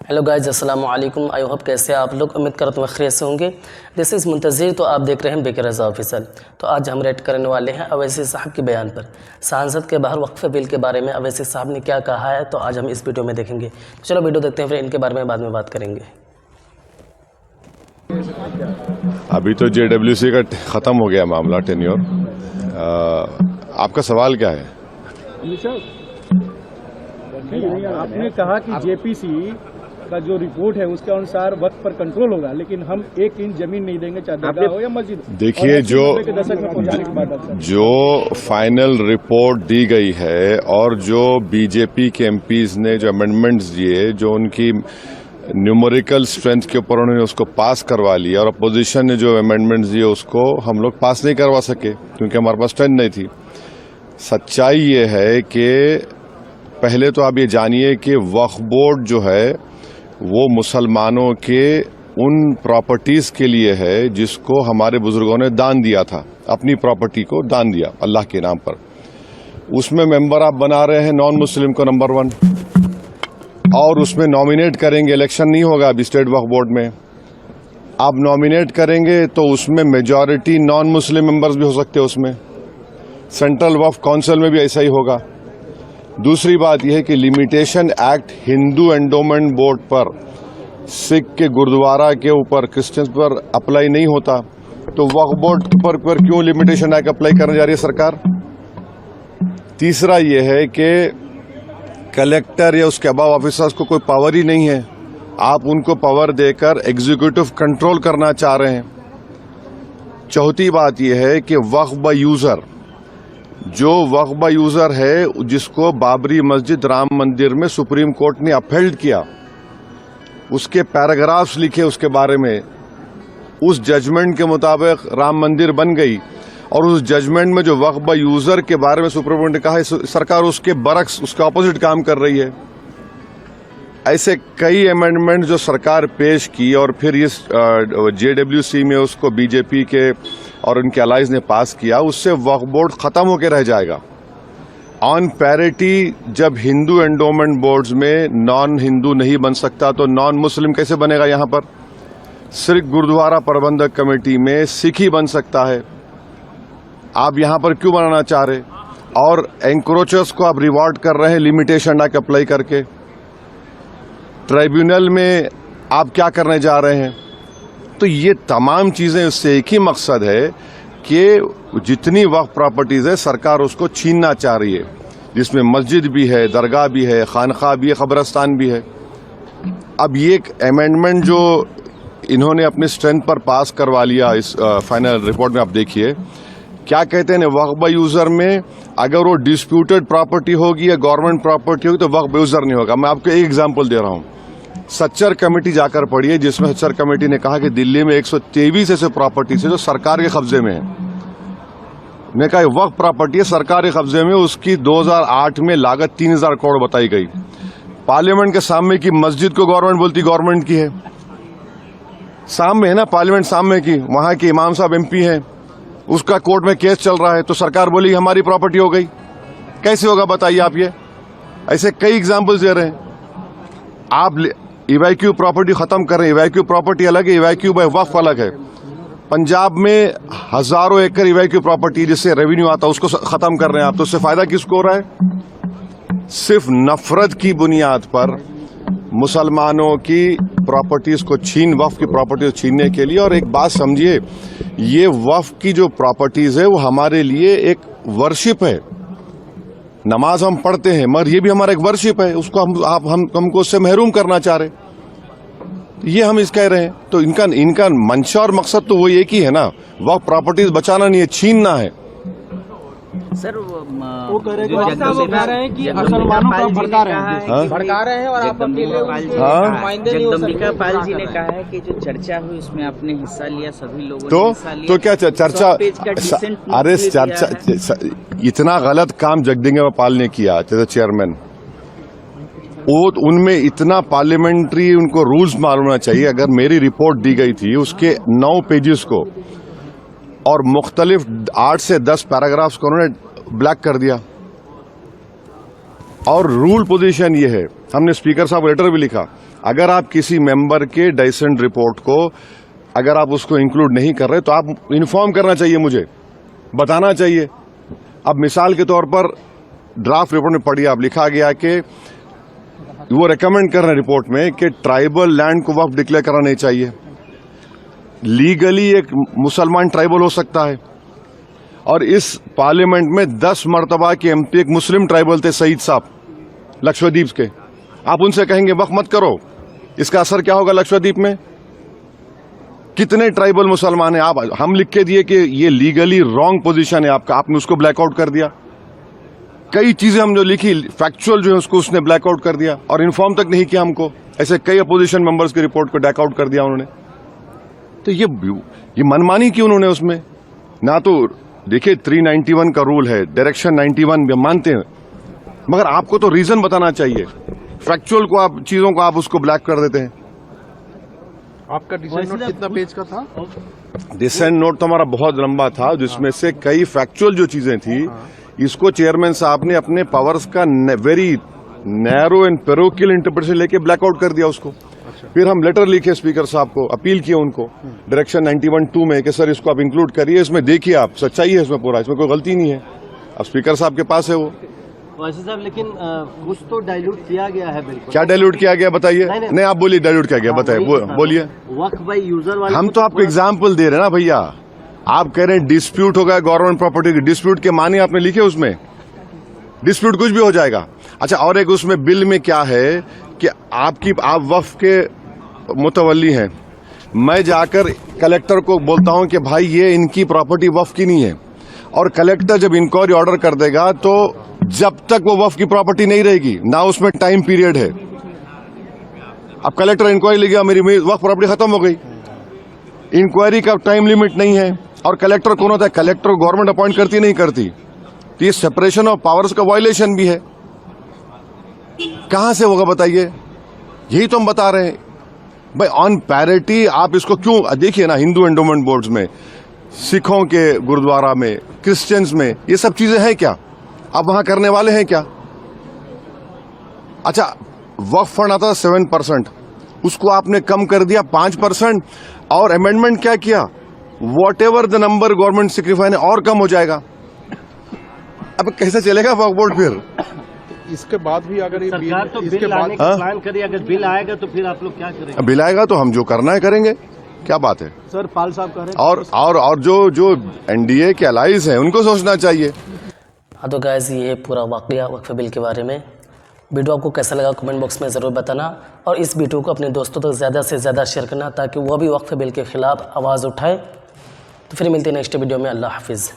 Hello guys, अस्सलाम वालेकुम। I hope कैसे आप लोग, उम्मीद करता हूँ खैरियत से होंगे। This is Muntazir. तो आप देख रहे हैं बेकर रज़ा ऑफिसर। तो आज हम रेड करने वाले हैं अवैसी साहब के बयान पर। सांसद के बाहर वक्फ बिल के बारे में अवैसी साहब ने क्या कहा है, तो आज हम इस वीडियो में देखेंगे। तो चलो वीडियो देखते हैं, फिर इनके बारे में बाद में बात करेंगे। अभी तो JWC का ख़त्म हो गया मामला, टेन्योर। आपका सवाल क्या है? आपने कहा कि JPC का जो रिपोर्ट है उसके अनुसार वक्त पर कंट्रोल होगा, लेकिन हम 1 इंच जमीन नहीं देंगे, चाहे दरगाह हो या मस्जिद। देखिए, जो फाइनल रिपोर्ट दी गई है और जो BJP के MPs ने जो अमेंडमेंट्स दिए, जो उनकी न्यूमेरिकल स्ट्रेंथ के ऊपर उन्होंने उसको पास करवा लिया, और अपोजिशन ने जो अमेंडमेंट्स दिए उसको हम लोग पास नहीं करवा सके क्योंकि हमारे पास स्ट्रेंथ नहीं थी। सच्चाई ये है कि पहले तो आप ये जानिए कि वक्फ बोर्ड जो है वो मुसलमानों के उन प्रॉपर्टीज के लिए है जिसको हमारे बुजुर्गों ने दान दिया था, अपनी प्रॉपर्टी को दान दिया अल्लाह के नाम पर। उसमें मेंबर आप बना रहे हैं नॉन मुस्लिम को, नंबर 1, और उसमें नॉमिनेट करेंगे। इलेक्शन नहीं होगा अभी स्टेट वक्फ बोर्ड में। आप नॉमिनेट करेंगे तो उसमें मेजॉरिटी नॉन मुस्लिम मेंबर्स भी हो सकते हैं। उसमें सेंट्रल वक्फ काउंसिल में भी ऐसा ही होगा। दूसरी बात यह है कि limitation act Hindu endowment board पर, सिख के गुरुद्वारा के ऊपर, क्रिश्चियंस पर अप्लाई नहीं होता, तो वक्फ बोर्ड पर क्यों लिमिटेशन एक्ट अप्लाई करने जा रही है सरकार? तीसरा यह है कि कलेक्टर या उसके अबाव ऑफिसर्स को कोई पावर ही नहीं है, आप उनको पावर देकर एग्जीक्यूटिव कंट्रोल करना चाह रहे हैं। चौथी बात यह है कि वक्फ बाय यूजर, जो वक्फ बाय यूजर है जिसको बाबरी मस्जिद, राम मंदिर में सुप्रीम कोर्ट ने अपहेल्ड किया, उसके पैराग्राफ्स लिखे उसके बारे में, उस जजमेंट के मुताबिक राम मंदिर बन गई, और उस जजमेंट में जो वक्फ बाय यूजर के बारे में सुप्रीम कोर्ट ने कहा है, सरकार उसके बरक्स, उसके ऑपोजिट काम कर रही है। ऐसे कई अमेंडमेंट जो सरकार पेश की और फिर इस JWC में उसको BJP के और उनके अलाइज ने पास किया, उससे वक्फ बोर्ड खत्म होकर रह जाएगा। ऑन पैरिटी, जब हिंदू एंडोमेंट बोर्ड्स में नॉन हिंदू नहीं बन सकता तो नॉन मुस्लिम कैसे बनेगा? यहां पर सिर्फ गुरुद्वारा प्रबंधक कमेटी में सिख ही बन सकता है। आप यहां पर क्यों बनाना चाह रहे? और एंक्रोचर्स को आप रिवॉर्ड कर रहे हैं लिमिटेशन एक्ट अप्लाई करके। ट्राइब्यूनल में आप क्या करने जा रहे हैं? तो ये तमाम चीजें, उससे एक ही मकसद है कि जितनी वक्फ प्रॉपर्टीज है सरकार उसको छीनना चाह रही है, जिसमें मस्जिद भी है, दरगाह भी है, खानखा भी है, कब्रिस्तान भी है। अब ये एक अमेंडमेंट जो इन्होंने अपने स्ट्रेंथ पर पास करवा लिया, इस फाइनल रिपोर्ट में आप देखिए क्या कहते हैं। वक्फ बाय यूजर में अगर वो डिस्प्यूटेड प्रॉपर्टी होगी या गवर्नमेंट प्रॉपर्टी होगी तो वक्फ बाय यूजर नहीं होगा। मैं आपको एक एग्जांपल दे रहा हूं। सच्चर कमेटी जाकर पढ़िए, जिसमें सच्चर कमेटी ने कहा कि दिल्ली में 123 ऐसे प्रॉपर्टीज है जो सरकार के कब्जे में है। ने कहा वक्फ प्रॉपर्टी है सरकार के कब्जे में, उसकी 2008 में लागत 3000 करोड़ बताई गई। पार्लियामेंट के सामने की मस्जिद को गवर्नमेंट बोलती गवर्नमेंट की है, सामने है ना पार्लियामेंट सामने की, वहां के इमाम साहब MP हैं, उसका कोर्ट में केस चल रहा है, तो सरकार बोली हमारी प्रॉपर्टी हो गई। कैसे होगा बताइए आप? ये ऐसे कई एग्जांपल्स दे रहे हैं। आप इवैक्यू प्रॉपर्टी खत्म कर रहे हैं। इवैक्यू प्रॉपर्टी अलग है, इवैक्यू बाय वक्फ अलग है। पंजाब में हजारों एकड़ इवैक्यू प्रॉपर्टी जिससे रेवेन्यू आता है उसको खत्म कर रहे हैं आप, तो उससे फायदा किसको हो रहा है? सिर्फ नफरत की बुनियाद पर मुसलमानों की प्रॉपर्टीज को वक्फ की प्रॉपर्टीज छीनने के लिए। और एक बात समझिए, ये वक्फ की जो प्रॉपर्टीज है वो हमारे लिए एक वर्शिप है। नमाज हम पढ़ते हैं मगर ये भी हमारा एक वर्शिप है, उसको हमको उससे महरूम करना चाह रहे, ये हम इस कह रहे हैं। तो इनका मंशा और मकसद तो वो एक ही है ना, वक्फ प्रॉपर्टीज बचाना नहीं है, छीनना है। सर वो कह रहे हैं कि मुसलमानों को भड़का रहे हैं और आप अकेले। जगदम्बिका पाल जी ने कहा है कि जो चर्चा हुई उसमें आपने हिस्सा लिया, सभी लोगों ने हिस्सा लिया। तो क्या चर्चा? अरे चर्चा, इतना गलत काम जगदम्बिका पाल ने किया चेयरमैन, वो उनमें इतना पार्लियामेंट्री उनको रूल्स मालूम होना चाहिए। अगर मेरी रिपोर्ट दी गई थी उसके 9 पेजेस को और मुख्तलिफ 8 से 10 पैराग्राफ्स को उन्होंने ब्लैक कर दिया। और रूल पोजीशन ये है हमने स्पीकर साहब को लेटर भी लिखा, अगर आप किसी मेंबर के डिसेंट रिपोर्ट को अगर आप उसको इंक्लूड नहीं कर रहे तो आप इन्फॉर्म करना चाहिए, मुझे बताना चाहिए। अब मिसाल के तौर पर ड्राफ्ट रिपोर्ट में पढ़िए, आप लिखा गया कि वो रेकमेंड कर रहे हैं रिपोर्ट में कि ट्राइबल लैंड को वक्फ डिक्लेयर करना नहीं चाहिए। लीगली एक मुसलमान ट्राइबल हो सकता है, और इस पार्लियामेंट में 10 मर्तबा के एमपी एक मुस्लिम ट्राइबल थे, सईद साहब लक्षद्वीप के। आप उनसे कहेंगे वक्फ मत करो, इसका असर क्या होगा लक्षद्वीप में? कितने ट्राइबल मुसलमान हैं? हम लिख के दिए कि ये लीगली रॉन्ग पोजीशन है आपका, आपने उसको ब्लैकआउट कर दिया। कई चीजें हम जो लिखी फैक्चुअल जो है उसको उसने ब्लैकआउट कर दिया, और इन्फॉर्म तक नहीं किया हमको। ऐसे कई अपोजिशन मेंबर्स की रिपोर्ट को ब्लैकआउट कर दिया उन्होंने। तो ये मनमानी की उन्होंने उसमें ना, तो देखिए 391 का रूल है, डायरेक्शन 91 भी मानते हैं, मगर आपको तो रीजन बताना चाहिए। फैक्चुअल को आप चीजों को आप उसको ब्लैक कर देते हैं। आपका डिसेंट नोट कितना पेज का था? डिसेंट नोट तो हमारा बहुत लंबा था, जिसमें से कई फैक्चुअल जो चीजें थी, इसको चेयरमैन साहब ने अपने पावर्स का very narrow and parochial interpretation लेके ब्लैकआउट कर दिया उसको। फिर हम लेटर लिखे स्पीकर साहब को, अपील किए उनको डायरेक्शन 91(2) में कि सर इसको आप इंक्लूड करिए, इसमें देखिए आप सच्चाई है इसमें पूरा, इसमें कोई गलती नहीं है। अब स्पीकर साहब के पास है वो। वैसे साहब लेकिन कुछ तो डाइल्यूट किया गया है। बिल्कुल क्या डाइल्यूट किया गया बताइए? नहीं आप बोलिए डाइल्यूट किया गया, बताइए बोलिए। वक्फ बाय यूजर वाले हम तो आपको एग्जाम्पल दे रहे हैं ना भैया। आप कह रहे हैं डिस्प्यूट हो गया गवर्नमेंट प्रॉपर्टी की, डिस्प्यूट के माने आपने लिखे उसमें, डिस्प्यूट कुछ भी हो जाएगा। अच्छा, और एक उसमें बिल में क्या है कि आप वक्फ के मुतवल्ली हैं, मैं जाकर कलेक्टर को बोलता हूं कि भाई ये इनकी प्रॉपर्टी वक्फ की नहीं है, और कलेक्टर जब इंक्वायरी ऑर्डर कर देगा तो जब तक वो वक्फ की प्रॉपर्टी नहीं रहेगी ना उसमें टाइम पीरियड है। अब कलेक्टर इंक्वायरी ले गया, मेरी वक्फ प्रॉपर्टी खत्म हो गई, इंक्वायरी का टाइम लिमिट नहीं है। और कलेक्टर कौन होता है? कलेक्टर गवर्नमेंट अपॉइंट करती नहीं करती, तो ये सेपरेशन ऑफ पावर्स का वायलेशन भी है। कहां से होगा बताइए? यही तो हम बता रहे हैं भाई, ऑन पैरिटी आप इसको क्यों देखिए ना, हिंदू एंडोमेंट बोर्ड्स में, सिखों के गुरुद्वारा में, क्रिश्चियंस में, ये सब चीजें हैं क्या? आप वहां करने वाले हैं क्या? अच्छा, वक्फ फंड आता था 7%, उसको आपने कम कर दिया 5%, और अमेंडमेंट क्या किया, what ever the number government sacrifice ने और कम हो जाएगा। अब कैसे चलेगा वक्फ बोर्ड? फिर इसके बाद भी अगर ये सरकार तो बिल लाने का प्लान करी, अगर बिल आएगा तो फिर आप लोग क्या करेंगे? बिल आएगा तो हम जो करना है करेंगे, क्या बात है सर? पाल साहब कह रहे हैं और जो एनडीए के अलाइज हैं उनको सोचना चाहिए। हाँ तो गाइस, ये पूरा वाकया वक्फ बिल के बारे में। वीडियो आपको कैसा लगा कमेंट बॉक्स में ज़रूर बताना, और इस वीडियो को अपने दोस्तों तक ज़्यादा से ज़्यादा शेयर करना ताकि वो भी वक्फ बिल के खिलाफ आवाज़ उठाए। तो फिर मिलते हैं नेक्स्ट वीडियो में। अल्लाह हाफिज़।